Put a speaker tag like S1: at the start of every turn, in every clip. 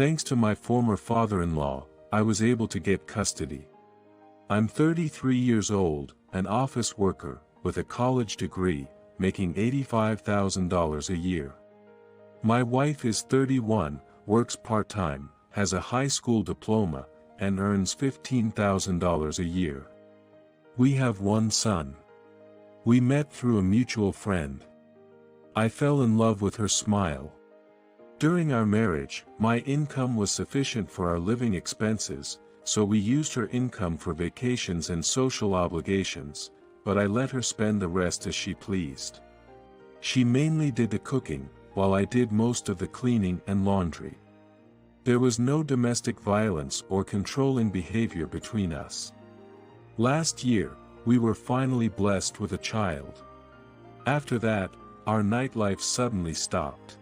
S1: Thanks to my former father-in-law, I was able to get custody. I'm 33 years old, an office worker, with a college degree, making $85,000 a year. My wife is 31, works part-time, has a high school diploma, and earns $15,000 a year. We have one son. We met through a mutual friend. I fell in love with her smile. During our marriage, my income was sufficient for our living expenses, so we used her income for vacations and social obligations, but I let her spend the rest as she pleased. She mainly did the cooking, while I did most of the cleaning and laundry. There was no domestic violence or controlling behavior between us. Last year, we were finally blessed with a child. After that, our nightlife suddenly stopped.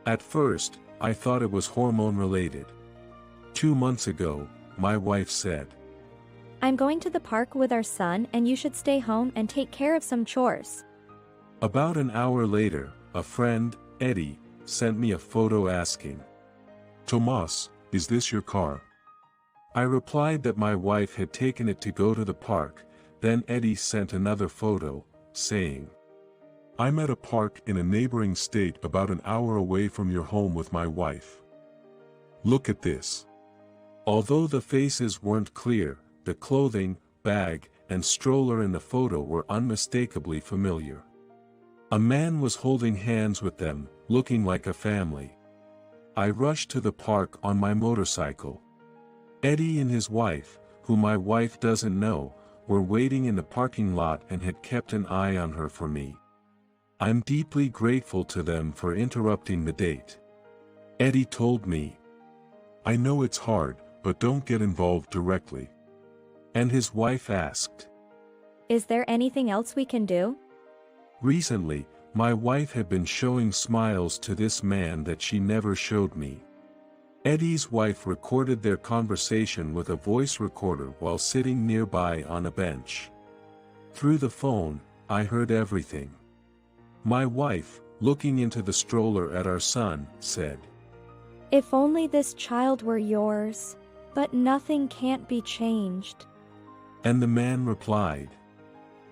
S1: At first, I thought it was hormone-related. 2 months ago, my wife said,
S2: "I'm going to the park with our son and you should stay home and take care of some chores."
S1: About an hour later, a friend, Eddie, sent me a photo asking, "Tomas, is this your car?" I replied that my wife had taken it to go to the park. Then Eddie sent another photo, saying, "I'm at a park in a neighboring state about an hour away from your home with my wife. Look at this." Although the faces weren't clear, the clothing, bag, and stroller in the photo were unmistakably familiar. A man was holding hands with them, looking like a family. I rushed to the park on my motorcycle. Eddie and his wife, who my wife doesn't know, were waiting in the parking lot and had kept an eye on her for me. I'm deeply grateful to them for interrupting the date. Eddie told me, "I know it's hard, but don't get involved directly." And his wife asked,
S2: "Is there anything else we can do?"
S1: Recently, my wife had been showing smiles to this man that she never showed me. Eddie's wife recorded their conversation with a voice recorder while sitting nearby on a bench. Through the phone, I heard everything. My wife, looking into the stroller at our son, said,
S2: "If only this child were yours, but nothing can't be changed."
S1: And the man replied,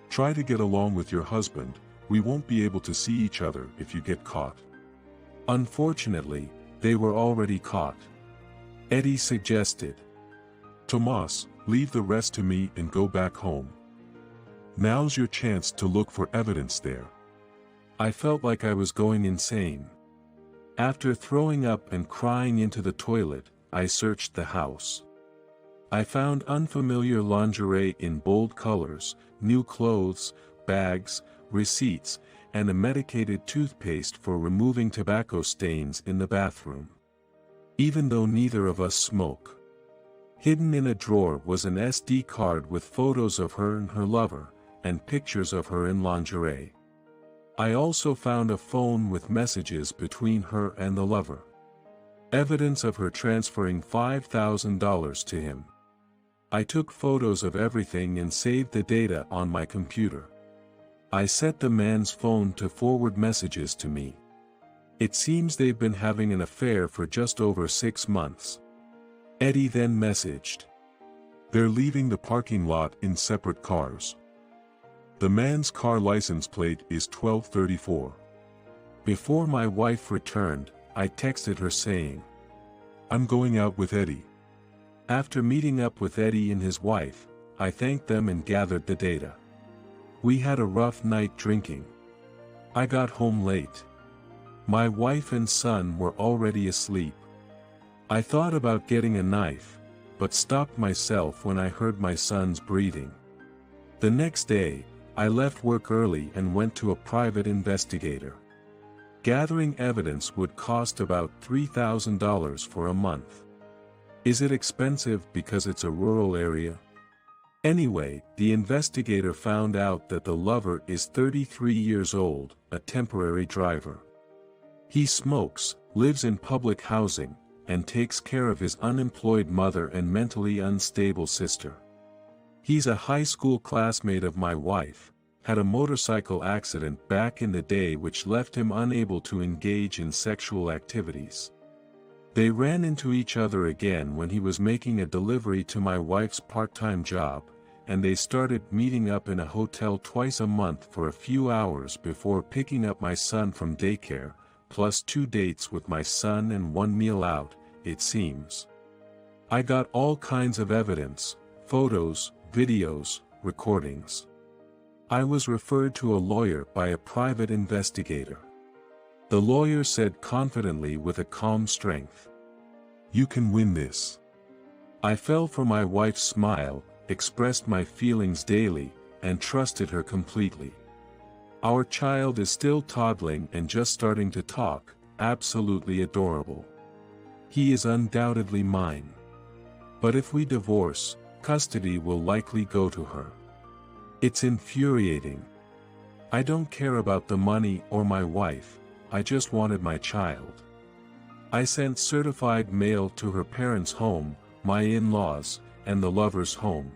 S1: "Try to get along with your husband, we won't be able to see each other if you get caught." Unfortunately, they were already caught. Eddie suggested, "Tomas, leave the rest to me and go back home. Now's your chance to look for evidence there." I felt like I was going insane. After throwing up and crying into the toilet, I searched the house. I found unfamiliar lingerie in bold colors, new clothes, bags, receipts, and a medicated toothpaste for removing tobacco stains in the bathroom. Even though neither of us smoke. Hidden in a drawer was an SD card with photos of her and her lover, and pictures of her in lingerie. I also found a phone with messages between her and the lover. Evidence of her transferring $5,000 to him. I took photos of everything and saved the data on my computer. I set the man's phone to forward messages to me. It seems they've been having an affair for just over 6 months. Eddie then messaged, "They're leaving the parking lot in separate cars. The man's car license plate is 1234. Before my wife returned, I texted her saying, "I'm going out with Eddie." After meeting up with Eddie and his wife, I thanked them and gathered the data. We had a rough night drinking. I got home late. My wife and son were already asleep. I thought about getting a knife, but stopped myself when I heard my son's breathing. The next day, I left work early and went to a private investigator. Gathering evidence would cost about $3,000 for a month. Is it expensive because it's a rural area? Anyway, the investigator found out that the lover is 33 years old, a temporary driver. He smokes, lives in public housing, and takes care of his unemployed mother and mentally unstable sister. He's a high school classmate of my wife, had a motorcycle accident back in the day which left him unable to engage in sexual activities. They ran into each other again when he was making a delivery to my wife's part-time job, and they started meeting up in a hotel twice a month for a few hours before picking up my son from daycare, plus 2 dates with my son and 1 meal out, it seems. I got all kinds of evidence, photos, videos, recordings. I was referred to a lawyer by a private investigator. The lawyer said confidently with a calm strength, "You can win this." I fell for my wife's smile, expressed my feelings daily, and trusted her completely. Our child is still toddling and just starting to talk, absolutely adorable. He is undoubtedly mine. But if we divorce, custody will likely go to her. It's infuriating. I don't care about the money or my wife, I just wanted my child. I sent certified mail to her parents' home, my in-laws, and the lover's home.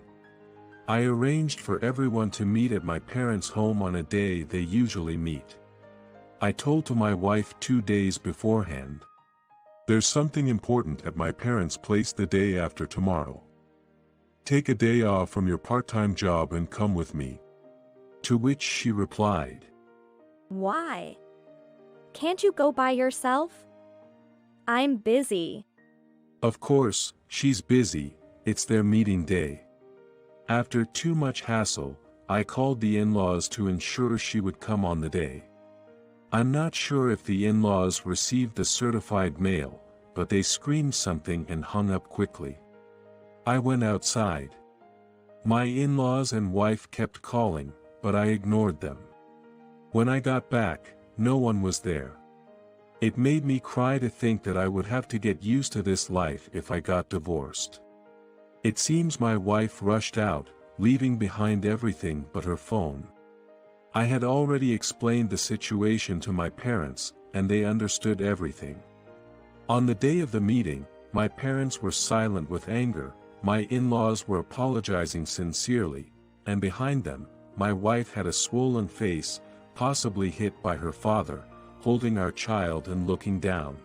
S1: I arranged for everyone to meet at my parents' home on a day they usually meet. I told to my wife 2 days beforehand, "There's something important at my parents' place the day after tomorrow. Take a day off from your part-time job and come with me." To which she replied,
S2: Why? Can't you go by yourself? I'm busy.
S1: Of course, she's busy, it's their meeting day. After too much hassle, I called the in-laws to ensure she would come on the day. I'm not sure if the in-laws received the certified mail, but they screamed something and hung up quickly. I went outside. My in-laws and wife kept calling, but I ignored them. When I got back, no one was there. It made me cry to think that I would have to get used to this life if I got divorced. It seems my wife rushed out, leaving behind everything but her phone. I had already explained the situation to my parents, and they understood everything. On the day of the meeting, my parents were silent with anger, my in-laws were apologizing sincerely, and behind them, my wife had a swollen face, possibly hit by her father, holding our child and looking down.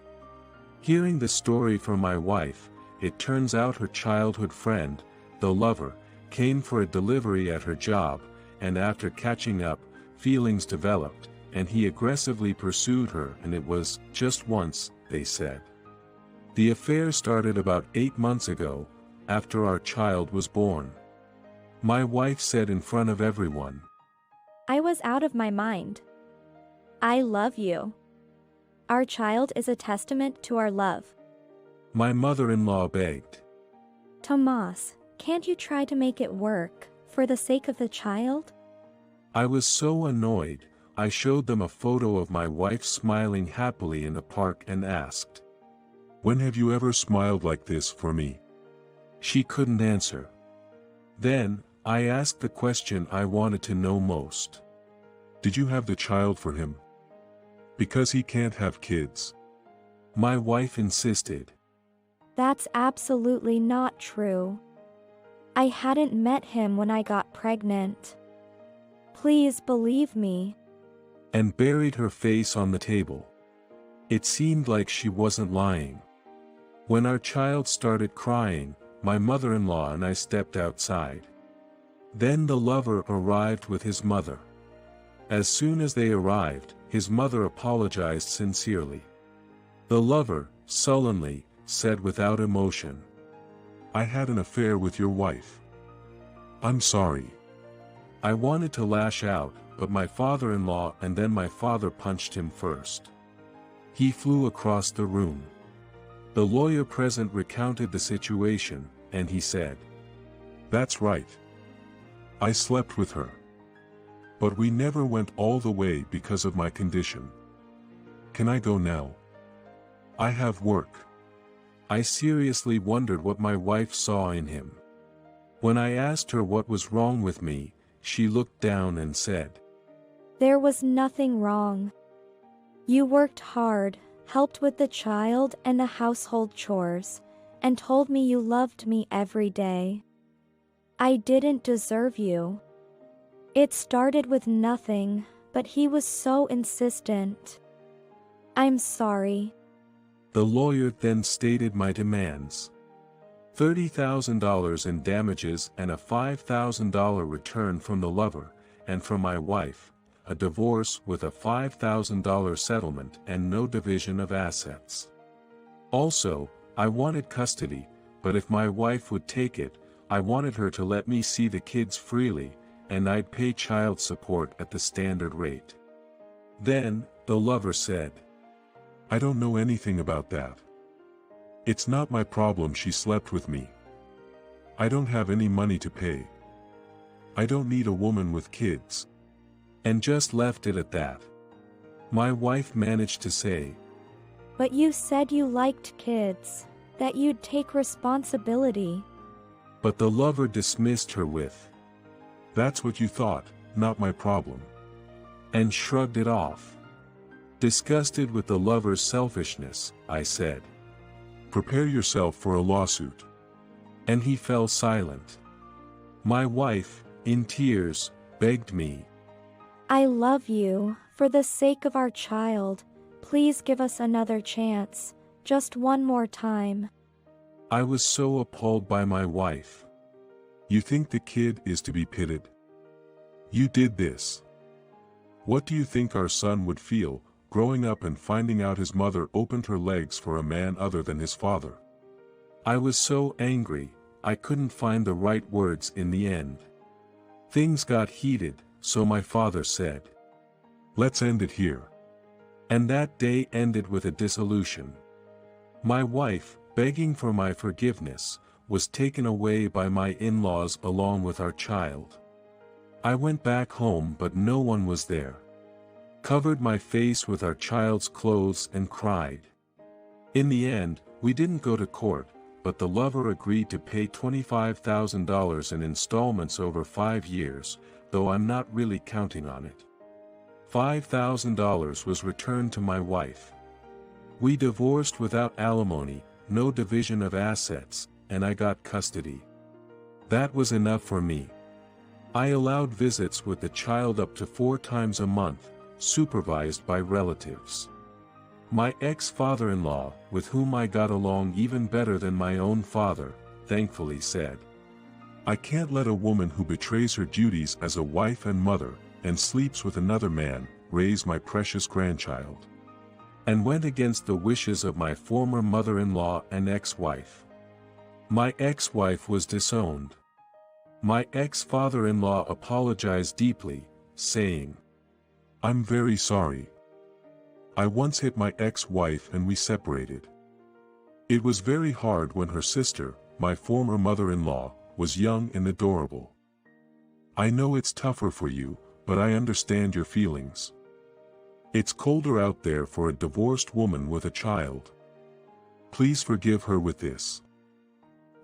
S1: Hearing the story from my wife, it turns out her childhood friend, the lover, came for a delivery at her job, and after catching up, feelings developed, and he aggressively pursued her, and it was just once, they said. The affair started about 8 months ago, after our child was born. My wife said in front of everyone,
S2: I was out of my mind. I love you. Our child is a testament to our love.
S1: My mother-in-law begged,
S2: Tomas, can't you try to make it work, for the sake of the child?
S1: I was so annoyed, I showed them a photo of my wife smiling happily in a park and asked, "When have you ever smiled like this for me?" She couldn't answer. Then, I asked the question I wanted to know most. "Did you have the child for him? Because he can't have kids." My wife insisted.
S2: That's absolutely not true. I hadn't met him when I got pregnant. Please believe me.
S1: And buried her face on the table. It seemed like she wasn't lying. When our child started crying, my mother-in-law and I stepped outside. Then the lover arrived with his mother. As soon as they arrived, his mother apologized sincerely. The lover, sullenly, said without emotion, "I had an affair with your wife. I'm sorry." I wanted to lash out, but my father-in-law and then my father punched him first. He flew across the room. The lawyer present recounted the situation, and he said, "That's right. I slept with her. But we never went all the way because of my condition. Can I go now? I have work." I seriously wondered what my wife saw in him. When I asked her what was wrong with me, she looked down and said,
S2: There was nothing wrong. You worked hard, helped with the child and the household chores, and told me you loved me every day. I didn't deserve you. It started with nothing, but he was so insistent. I'm sorry.
S1: The lawyer then stated my demands: $30,000 in damages and a $5,000 return from the lover, and from my wife, a divorce with a $5,000 settlement and no division of assets. Also, I wanted custody, but if my wife would take it, I wanted her to let me see the kids freely, and I'd pay child support at the standard rate. Then, the lover said, "I don't know anything about that. It's not my problem she slept with me. I don't have any money to pay. I don't need a woman with kids." And just left it at that. My wife managed to say,
S2: "But you said you liked kids, that you'd take responsibility."
S1: but the lover dismissed her with, "That's what you thought, not my problem," and shrugged it off. Disgusted with the lover's selfishness, I said, "Prepare yourself for a lawsuit." And he fell silent. My wife, in tears, begged me,
S2: "I love you, for the sake of our child, please give us another chance, just one more time."
S1: I was so appalled by my wife. "You think the kid is to be pitied? You did this. What do you think our son would feel, growing up and finding out his mother opened her legs for a man other than his father?" I was so angry, I couldn't find the right words in the end. Things got heated, so my father said, "Let's end it here." And that day ended with a dissolution. My wife, begging for my forgiveness, was taken away by my in-laws along with our child. I went back home but no one was there. Covered my face with our child's clothes and cried. In the end, we didn't go to court, but the lover agreed to pay $25,000 in installments over 5 years, though I'm not really counting on it. $5,000 was returned to my wife. We divorced without alimony, no division of assets, and I got custody. That was enough for me. I allowed visits with the child up to 4 times a month, supervised by relatives. My ex-father-in-law, with whom I got along even better than my own father, thankfully said, "I can't let a woman who betrays her duties as a wife and mother, and sleeps with another man, raise my precious grandchild," and went against the wishes of my former mother-in-law and ex-wife. My ex-wife was disowned. My ex-father-in-law apologized deeply, saying, "I'm very sorry. I once hit my ex-wife and we separated. It was very hard when her sister, my former mother-in-law, was young and adorable. I know it's tougher for you, but I understand your feelings. It's colder out there for a divorced woman with a child. Please forgive her with this.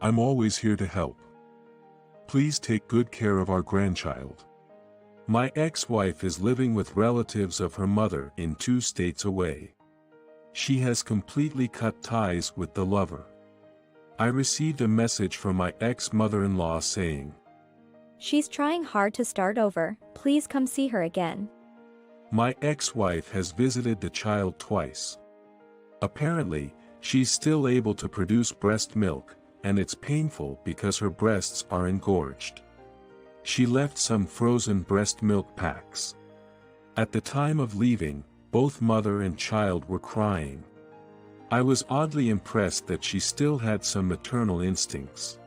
S1: I'm always here to help. Please take good care of our grandchild." My ex-wife is living with relatives of her mother in 2 states away. She has completely cut ties with the lover. I received a message from my ex-mother-in-law saying,
S2: "She's trying hard to start over, please come see her again."
S1: My ex-wife has visited the child twice. Apparently, she's still able to produce breast milk, and it's painful because her breasts are engorged. She left some frozen breast milk packs. At the time of leaving, both mother and child were crying. I was oddly impressed that she still had some maternal instincts.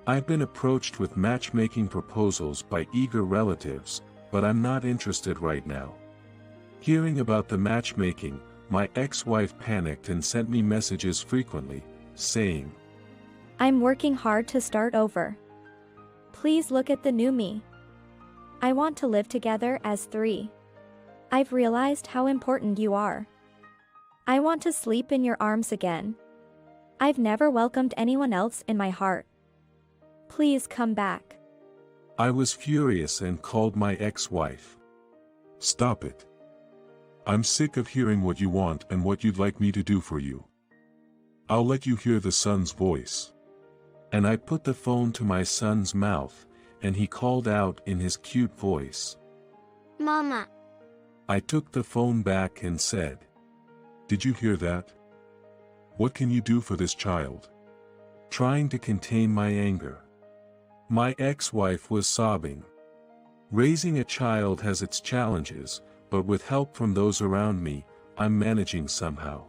S1: I've been approached with matchmaking proposals by eager relatives, but I'm not interested right now. Hearing about the matchmaking, my ex-wife panicked and sent me messages frequently, saying,
S2: "I'm working hard to start over. Please look at the new me. I want to live together as 3. I've realized how important you are. I want to sleep in your arms again. I've never welcomed anyone else in my heart. Please come back."
S1: I was furious and called my ex-wife. "Stop it. I'm sick of hearing what you want and what you'd like me to do for you. I'll let you hear the son's voice." And I put the phone to my son's mouth, and he called out in his cute voice,
S3: "Mama."
S1: I took the phone back and said, "Did you hear that? What can you do for this child? Trying to contain my anger. My ex-wife was sobbing. Raising a child has its challenges, but with help from those around me, I'm managing somehow.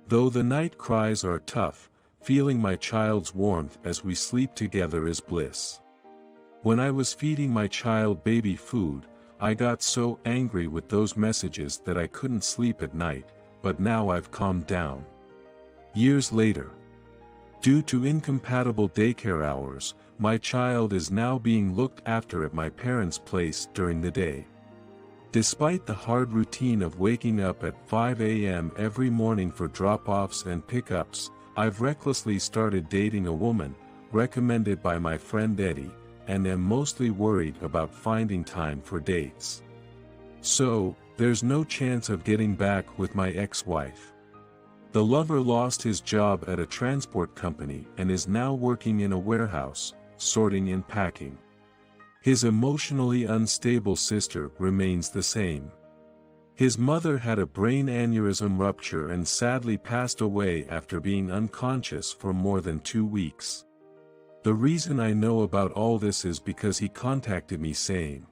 S1: Though the night cries are tough, feeling my child's warmth as we sleep together is bliss. When I was feeding my child baby food, I got so angry with those messages that I couldn't sleep at night, but now I've calmed down. Years later. Due to incompatible daycare hours, my child is now being looked after at my parents' place during the day. Despite the hard routine of waking up at 5 a.m. every morning for drop-offs and pickups, I've recklessly started dating a woman, recommended by my friend Eddie, and am mostly worried about finding time for dates. So, there's no chance of getting back with my ex-wife. The lover lost his job at a transport company and is now working in a warehouse, sorting and packing. His emotionally unstable sister remains the same. His mother had a brain aneurysm rupture and sadly passed away after being unconscious for more than 2 weeks. The reason I know about all this is because he contacted me saying,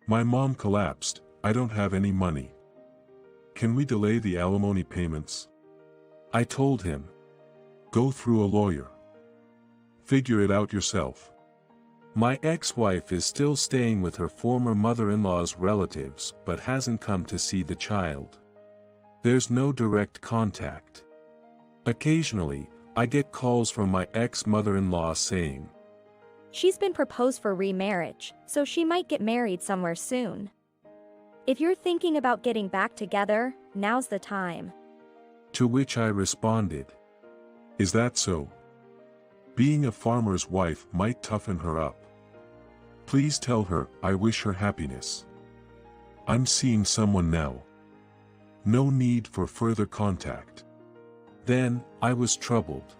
S1: "My mom collapsed, I don't have any money. Can we delay the alimony payments?" I told him, "Go through a lawyer. Figure it out yourself." My ex-wife is still staying with her former mother-in-law's relatives but hasn't come to see the child. There's no direct contact. Occasionally, I get calls from my ex-mother-in-law saying,
S2: "She's been proposed for remarriage, so she might get married somewhere soon. If you're thinking about getting back together, now's the time."
S1: To which I responded, "Is that so? Being a farmer's wife might toughen her up. Please tell her I wish her happiness. I'm seeing someone now. No need for further contact." Then, I was troubled.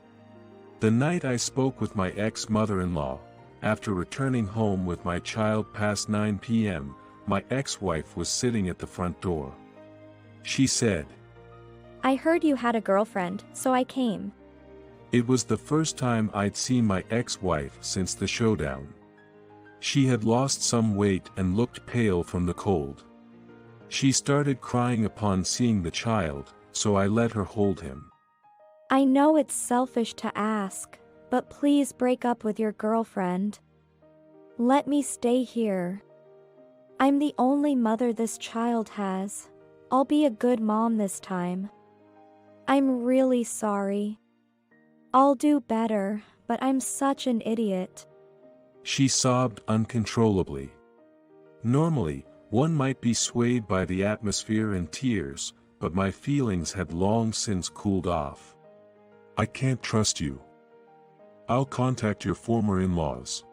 S1: The night I spoke with my ex-mother-in-law, after returning home with my child past 9 p.m., my ex-wife was sitting at the front door. She said,
S2: "I heard you had a girlfriend, so I came."
S1: It was the first time I'd seen my ex-wife since the showdown. She had lost some weight and looked pale from the cold. She started crying upon seeing the child, so I let her hold him.
S2: "I know it's selfish to ask, but please break up with your girlfriend. Let me stay here. I'm the only mother this child has. I'll be a good mom this time. I'm really sorry. I'll do better, but I'm such an idiot."
S1: She sobbed uncontrollably. Normally, one might be swayed by the atmosphere and tears, but my feelings had long since cooled off. "I can't trust you. I'll contact your former in-laws,"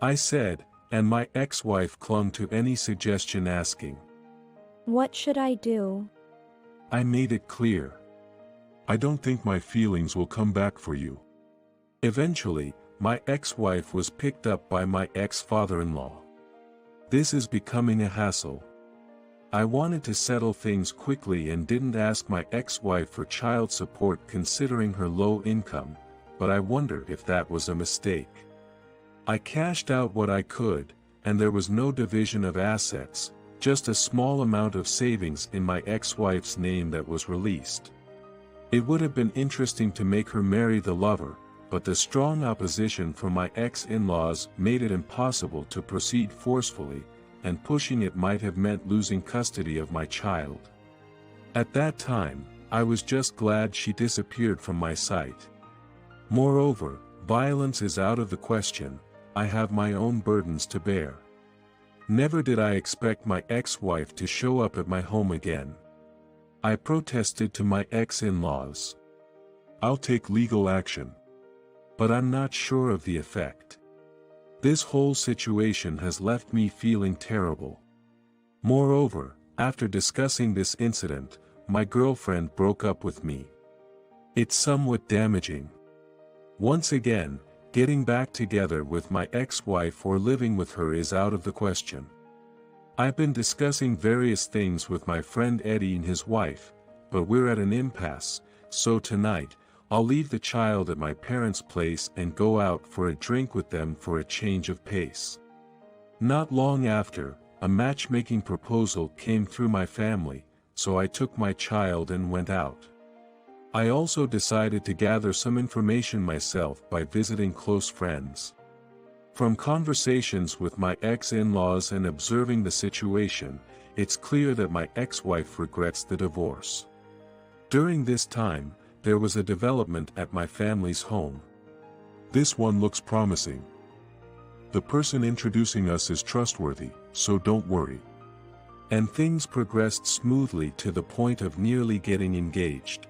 S1: I said, and my ex-wife clung to any suggestion asking,
S2: "What should I do?"
S1: I made it clear. "I don't think my feelings will come back for you." Eventually, my ex-wife was picked up by my ex-father-in-law. This is becoming a hassle. I wanted to settle things quickly and didn't ask my ex-wife for child support considering her low income, but I wonder if that was a mistake. I cashed out what I could, and there was no division of assets, just a small amount of savings in my ex-wife's name that was released. It would have been interesting to make her marry the lover, but the strong opposition from my ex-in-laws made it impossible to proceed forcefully, and pushing it might have meant losing custody of my child. At that time, I was just glad she disappeared from my sight. Moreover, violence is out of the question. I have my own burdens to bear. Never did I expect my ex-wife to show up at my home again. I protested to my ex-in-laws. "I'll take legal action. But I'm not sure of the effect." This whole situation has left me feeling terrible. Moreover, after discussing this incident, my girlfriend broke up with me. It's somewhat damaging. Once again, getting back together with my ex-wife or living with her is out of the question. I've been discussing various things with my friend Eddie and his wife, but we're at an impasse, so tonight, I'll leave the child at my parents' place and go out for a drink with them for a change of pace. Not long after, a matchmaking proposal came through my family, so I took my child and went out. I also decided to gather some information myself by visiting close friends. From conversations with my ex-in-laws and observing the situation, it's clear that my ex-wife regrets the divorce. During this time, there was a development at my family's home.
S3: This one looks promising. The person introducing us is trustworthy, so don't worry.
S1: And things progressed smoothly to the point of nearly getting engaged.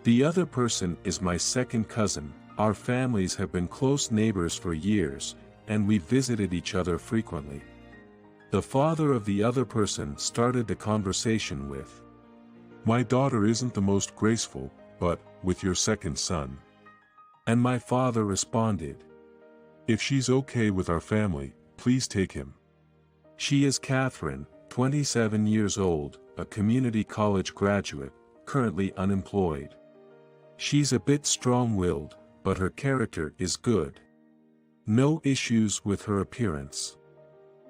S1: The other person is my second cousin. Our families have been close neighbors for years, and we visited each other frequently. The father of the other person started the conversation with,
S3: "My daughter isn't the most graceful, but, with your second son."
S1: And my father responded,
S3: "If she's okay with our family, please take him."
S1: She is Catherine, 27 years old, a community college graduate, currently unemployed. She's a bit strong-willed, but her character is good. No issues with her appearance.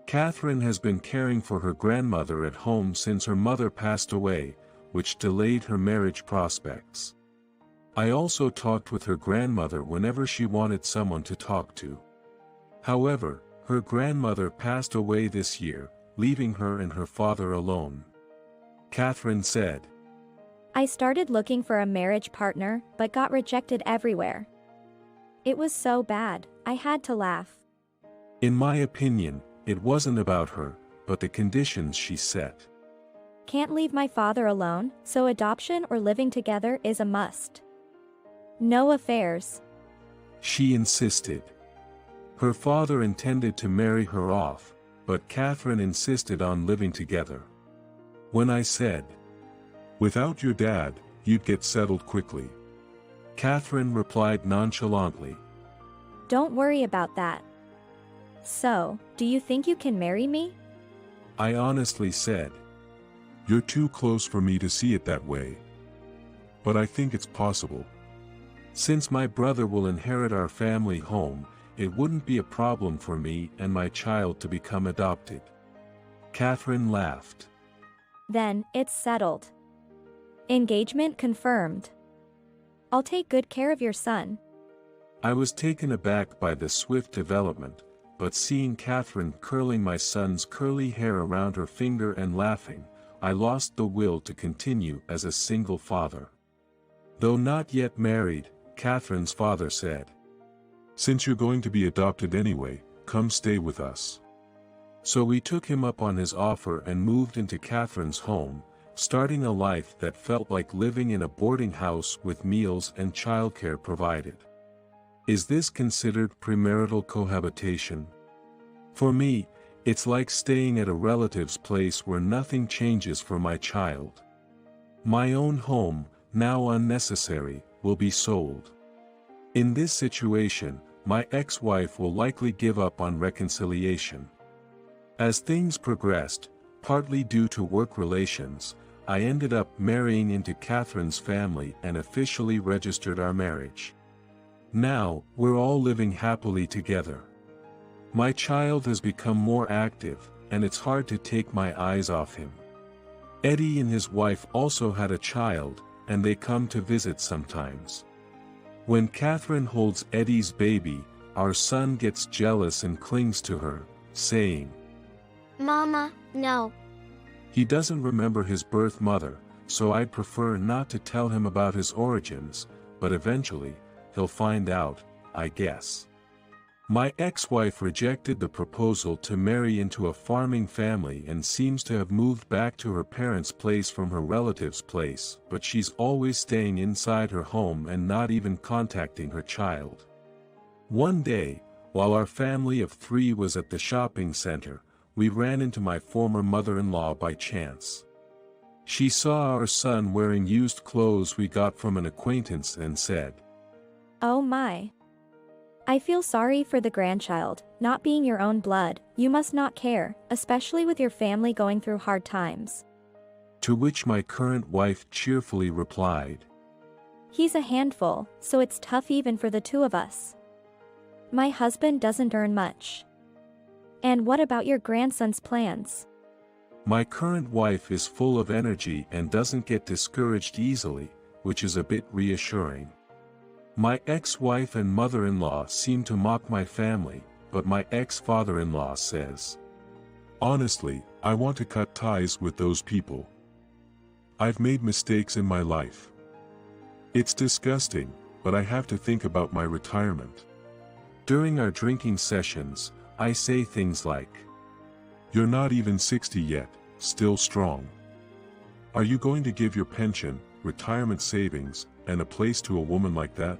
S1: Catherine has been caring for her grandmother at home since her mother passed away, which delayed her marriage prospects. I also talked with her grandmother whenever she wanted someone to talk to. However, her grandmother passed away this year, leaving her and her father alone. Catherine said,
S2: I started looking for a marriage partner, but got rejected everywhere. It was so bad, I had to laugh.
S1: In my opinion, it wasn't about her, but the conditions she set.
S2: Can't leave my father alone, so adoption or living together is a must. No affairs.
S1: She insisted. Her father intended to marry her off, but Catherine insisted on living together. When I said,
S3: "Without your dad, you'd get settled quickly,"
S1: Catherine replied nonchalantly,
S2: Don't worry about that. So, do you think you can marry me?
S1: I honestly said,
S3: "You're too close for me to see it that way. But I think it's possible."
S1: Since my brother will inherit our family home, it wouldn't be a problem for me and my child to become adopted. Catherine laughed.
S2: Then, it's settled. Engagement confirmed. I'll take good care of your son.
S1: I was taken aback by the swift development, but seeing Catherine curling my son's curly hair around her finger and laughing, I lost the will to continue as a single father. Though not yet married, Catherine's father said,
S3: "Since you're going to be adopted anyway, come stay with us."
S1: So we took him up on his offer and moved into Catherine's home, starting a life that felt like living in a boarding house with meals and childcare provided. Is this considered premarital cohabitation? For me, it's like staying at a relative's place where nothing changes for my child. My own home, now unnecessary, will be sold. In this situation, my ex-wife will likely give up on reconciliation. As things progressed, partly due to work relations, I ended up marrying into Catherine's family and officially registered our marriage. Now, we're all living happily together. My child has become more active, and it's hard to take my eyes off him. Eddie and his wife also had a child, and they come to visit sometimes. When Catherine holds Eddie's baby, our son gets jealous and clings to her, saying,
S4: "Mama, no."
S1: He doesn't remember his birth mother, so I'd prefer not to tell him about his origins, but eventually, he'll find out, I guess. My ex-wife rejected the proposal to marry into a farming family and seems to have moved back to her parents' place from her relative's place, but she's always staying inside her home and not even contacting her child. One day, while our family of 3 was at the shopping center, we ran into my former mother-in-law by chance. She saw our son wearing used clothes we got from an acquaintance and said,
S2: Oh my. I feel sorry for the grandchild, not being your own blood, you must not care, especially with your family going through hard times.
S1: To which my current wife cheerfully replied,
S2: He's a handful, so it's tough even for the two of us. My husband doesn't earn much. And what about your grandson's plans?
S1: My current wife is full of energy and doesn't get discouraged easily, which is a bit reassuring. My ex-wife and mother-in-law seem to mock my family, but my ex-father-in-law says, "Honestly, I want to cut ties with those people. I've made mistakes in my life. It's disgusting, but I have to think about my retirement." During our drinking sessions, I say things like, "You're not even 60 yet, still strong. Are you going to give your pension, retirement savings, and a place to a woman like that?"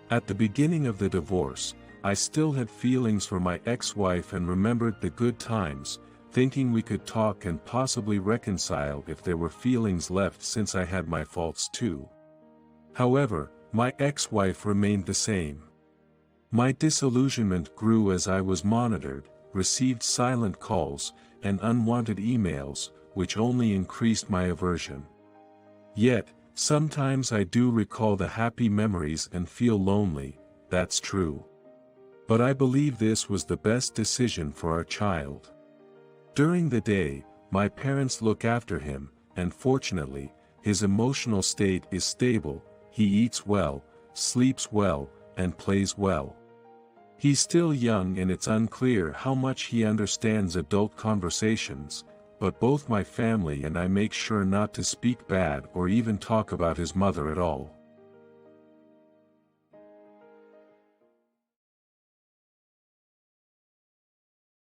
S1: At the beginning of the divorce, I still had feelings for my ex-wife and remembered the good times, thinking we could talk and possibly reconcile if there were feelings left since I had my faults too. However, my ex-wife remained the same. My disillusionment grew as I was monitored, received silent calls, and unwanted emails, which only increased my aversion. Yet, sometimes I do recall the happy memories and feel lonely, that's true. But I believe this was the best decision for our child. During the day, my parents look after him, and fortunately, his emotional state is stable, he eats well, sleeps well, and plays well. He's still young and it's unclear how much he understands adult conversations, but both my family and I make sure not to speak bad or even talk about his mother at all.